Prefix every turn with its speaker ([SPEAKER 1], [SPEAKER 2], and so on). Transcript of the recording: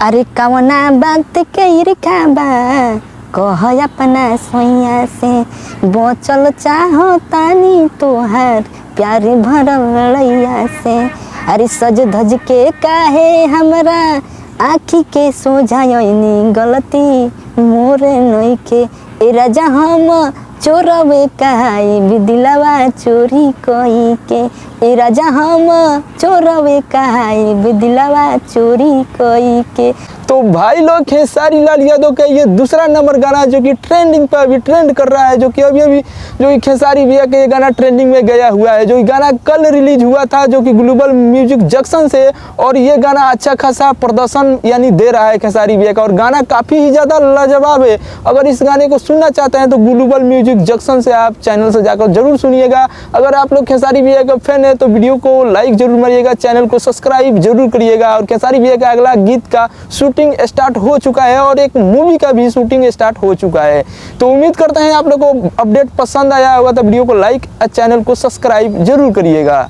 [SPEAKER 1] अरे कवना बात के ईर्खा बा कह अपना सोइया से बचल चाहो तानी तोहार प्यार भरल लड़ैया से। अरे सज धज के काहे हमरा आँखी के सोझायनी गलती मोरे नइखे ए राजा हम चोरवे कहाई बिदिलवा चोरी कई के ए राजा हम चोरवे कहाई बिदिलवा चोरी कई के।
[SPEAKER 2] तो भाई लोग खेसारी लाल यादव का ये दूसरा नंबर गाना जो कि ट्रेंडिंग पे अभी ट्रेंड कर रहा है, जो कि अभी जो कि खेसारी भैया के ये गाना ट्रेंडिंग में गया हुआ है, जो कि गाना कल रिलीज हुआ था जो कि ग्लोबल म्यूजिक जंक्शन से। और ये गाना अच्छा खासा प्रदर्शन यानी दे रहा है खेसारी भैया का, और गाना काफ़ी ही ज़्यादा लाजवाब है। अगर इस गाने को सुनना चाहते हैं तो ग्लोबल म्यूजिक जंक्शन से आप चैनल से जाकर जरूर सुनिएगा। अगर आप लोग खेसारी भैया का फैन है तो वीडियो को लाइक जरूर मारिएगा, चैनल को सब्सक्राइब जरूर करिएगा। और खेसारी भैया का अगला गीत का शूटिंग स्टार्ट हो चुका है और एक मूवी का भी शूटिंग स्टार्ट हो चुका है। तो उम्मीद करते हैं आप लोगों को अपडेट पसंद आया होगा, तो वीडियो को लाइक और चैनल को सब्सक्राइब जरूर करिएगा।